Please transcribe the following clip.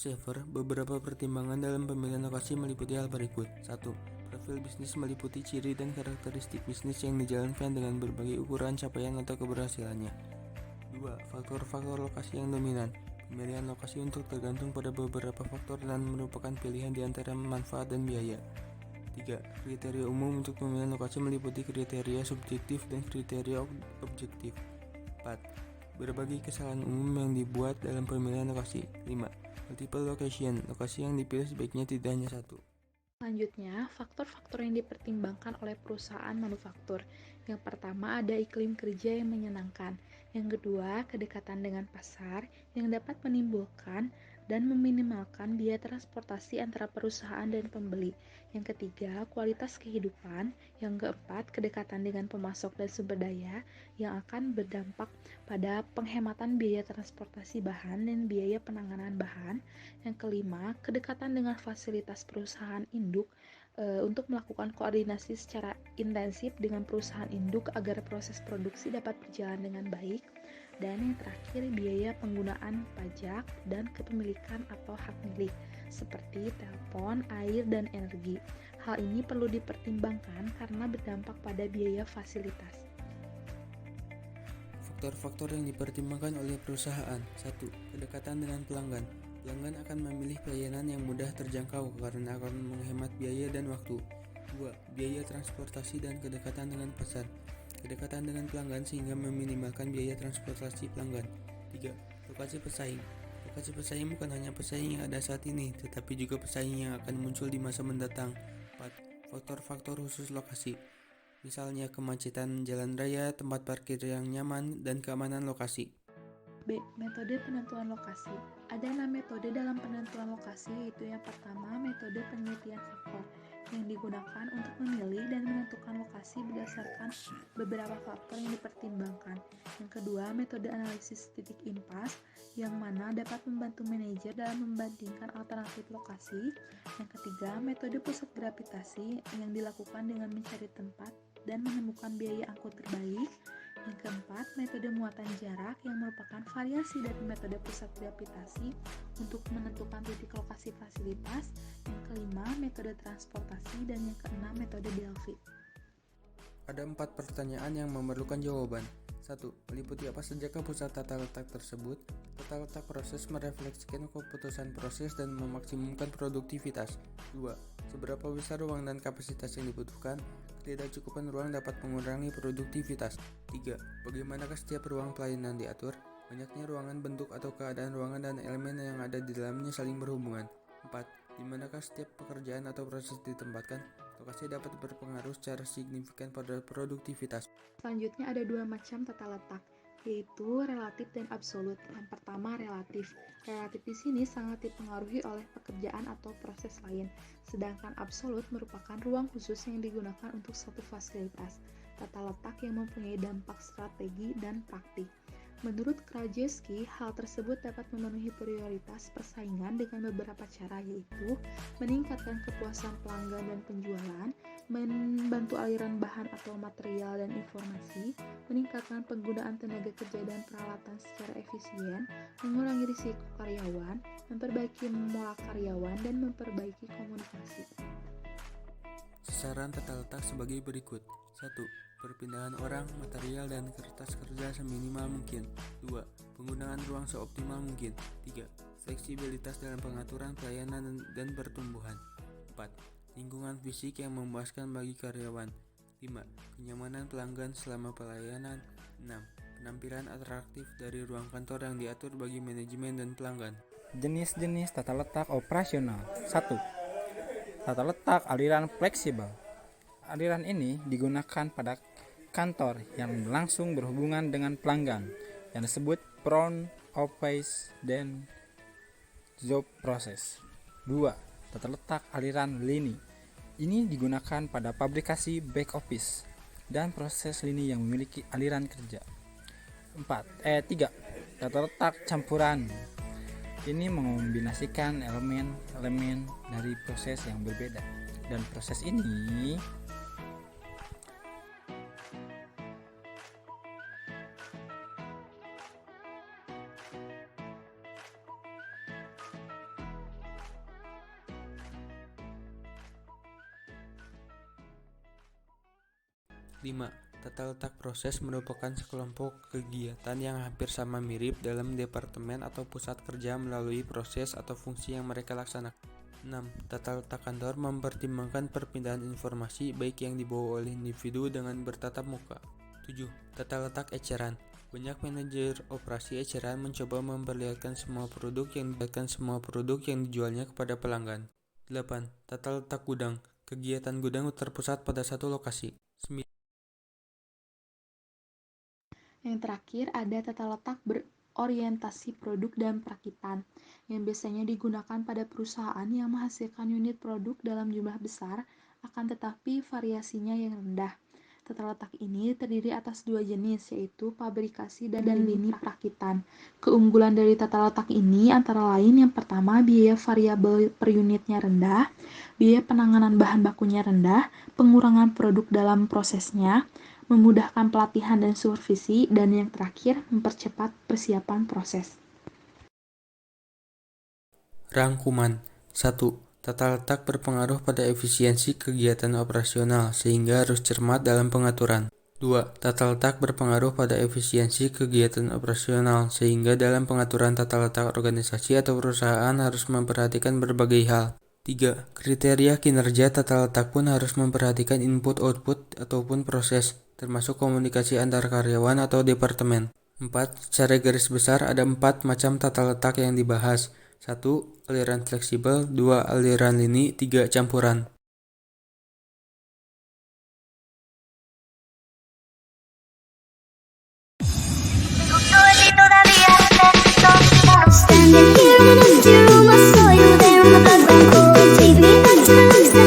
saver, beberapa pertimbangan dalam pemilihan lokasi meliputi hal berikut. 1. Profil bisnis meliputi ciri dan karakteristik bisnis yang dijalankan dengan berbagai ukuran capaian atau keberhasilannya. 2. Faktor-faktor lokasi yang dominan. Pemilihan lokasi untuk tergantung pada beberapa faktor dan merupakan pilihan di antara manfaat dan biaya. 3. Kriteria umum untuk pemilihan lokasi meliputi kriteria subjektif dan kriteria objektif. 4. Berbagai kesalahan umum yang dibuat dalam pemilihan lokasi. 5. Multiple location, lokasi yang dipilih sebaiknya tidak hanya satu. Selanjutnya, faktor-faktor yang dipertimbangkan oleh perusahaan manufaktur. Yang pertama ada iklim kerja yang menyenangkan. Yang kedua, kedekatan dengan pasar yang dapat menimbulkan dan meminimalkan biaya transportasi antara perusahaan dan pembeli. Yang ketiga, kualitas kehidupan. Yang keempat, kedekatan dengan pemasok dan sumber daya yang akan berdampak pada penghematan biaya transportasi bahan dan biaya penanganan bahan. Yang kelima, kedekatan dengan fasilitas perusahaan induk untuk melakukan koordinasi secara intensif dengan perusahaan induk agar proses produksi dapat berjalan dengan baik. Dan yang terakhir, biaya penggunaan pajak dan kepemilikan atau hak milik seperti telepon, air, dan energi. Hal ini perlu dipertimbangkan karena berdampak pada biaya fasilitas. Faktor-faktor yang dipertimbangkan oleh perusahaan. 1. Kedekatan dengan pelanggan. Pelanggan akan memilih pelayanan yang mudah terjangkau karena akan menghemat biaya dan waktu. 2. Biaya transportasi dan kedekatan dengan pasar. Kedekatan dengan pelanggan sehingga meminimalkan biaya transportasi pelanggan. 3. Lokasi pesaing. Lokasi pesaing bukan hanya pesaing yang ada saat ini, tetapi juga pesaing yang akan muncul di masa mendatang. 4. Faktor-faktor khusus lokasi. Misalnya kemacetan jalan raya, tempat parkir yang nyaman, dan keamanan lokasi. B. Metode penentuan lokasi. Ada 6 metode dalam penentuan lokasi, yaitu yang pertama, metode penelitian faktor, yang digunakan untuk memilih dan menentukan lokasi berdasarkan beberapa faktor yang dipertimbangkan. Yang kedua, metode analisis titik impas, yang mana dapat membantu manajer dalam membandingkan alternatif lokasi. Yang ketiga, metode pusat gravitasi, yang dilakukan dengan mencari tempat dan menemukan biaya angkut terbaik. Yang keempat, metode muatan jarak yang merupakan variasi dari metode pusat gravitasi untuk menentukan titik lokasi fasilitas. Yang kelima, metode transportasi, dan yang keenam, metode Delphi. Ada 4 pertanyaan yang memerlukan jawaban. 1. Meliputi apa saja pusat tata letak tersebut? Tata letak proses merefleksikan keputusan proses dan memaksimumkan produktivitas. 2. Seberapa besar ruang dan kapasitas yang dibutuhkan? Ketidakcukupan ruang dapat mengurangi produktivitas. 3. Bagaimanakah setiap ruang pelayanan diatur? Banyaknya ruangan, bentuk atau keadaan ruangan dan elemen yang ada di dalamnya saling berhubungan. 4. Di manakah setiap pekerjaan atau proses ditempatkan? Lokasi dapat berpengaruh secara signifikan pada produktivitas. Selanjutnya ada 2 macam tata letak, yaitu relatif dan absolut. Yang pertama, relatif. Relatif di sini sangat dipengaruhi oleh pekerjaan atau proses lain, sedangkan absolut merupakan ruang khusus yang digunakan untuk suatu fasilitas. Tata letak yang mempunyai dampak strategi dan praktik. Menurut Krajewski, hal tersebut dapat memenuhi prioritas persaingan dengan beberapa cara, yaitu meningkatkan kepuasan pelanggan dan penjualan, membantu aliran bahan atau material dan informasi, meningkatkan penggunaan tenaga kerja dan peralatan secara efisien, mengurangi risiko karyawan, memperbaiki moral karyawan, dan memperbaiki komunikasi. Saran tata letak sebagai berikut. 1. Perpindahan orang, material, dan kertas kerja seminimal mungkin. 2. Penggunaan ruang seoptimal mungkin. 3. Fleksibilitas dalam pengaturan pelayanan dan pertumbuhan. 4. Lingkungan fisik yang memuaskan bagi karyawan. 5. Kenyamanan pelanggan selama pelayanan. 6. Penampilan atraktif dari ruang kantor yang diatur bagi manajemen dan pelanggan. Jenis-jenis tata letak operasional. 1. Tata letak aliran fleksibel. Aliran ini digunakan pada kantor yang langsung berhubungan dengan pelanggan, yang disebut front office dan job process. 2. Tata letak aliran lini. Ini digunakan pada pabrikasi back office dan proses lini yang memiliki aliran kerja. 3. Tata letak campuran. Ini mengombinasikan elemen-elemen dari proses yang berbeda, dan proses ini 5. Tata letak proses merupakan sekelompok kegiatan yang hampir sama mirip dalam departemen atau pusat kerja melalui proses atau fungsi yang mereka laksanakan. 6. Tata letak kantor mempertimbangkan perpindahan informasi baik yang dibawa oleh individu dengan bertatap muka. 7. Tata letak eceran. Banyak manajer operasi eceran mencoba memperlihatkan semua produk yang dijualnya kepada pelanggan. 8. Tata letak gudang. Kegiatan gudang terpusat pada satu lokasi. 9. Yang terakhir ada tata letak berorientasi produk dan perakitan, yang biasanya digunakan pada perusahaan yang menghasilkan unit produk dalam jumlah besar, akan tetapi variasinya yang rendah. Tata letak ini terdiri atas dua jenis, yaitu pabrikasi dan lini perakitan. Keunggulan dari tata letak ini antara lain yang pertama, biaya variabel per unitnya rendah, biaya penanganan bahan bakunya rendah, pengurangan produk dalam prosesnya, memudahkan pelatihan dan supervisi, dan yang terakhir, mempercepat persiapan proses. Rangkuman. 1. Tata letak berpengaruh pada efisiensi kegiatan operasional, sehingga harus cermat dalam pengaturan. 2. Tata letak berpengaruh pada efisiensi kegiatan operasional, sehingga dalam pengaturan tata letak organisasi atau perusahaan harus memperhatikan berbagai hal. 3. Kriteria kinerja tata letak pun harus memperhatikan input-output ataupun proses, termasuk komunikasi antar karyawan atau departemen. 4. Secara garis besar ada 4 macam tata letak yang dibahas. 1. Aliran fleksibel, 2. Aliran lini, 3. Campuran. Standing here in an empty room, I saw you there, and my blood ran cold. Take me back to the lips that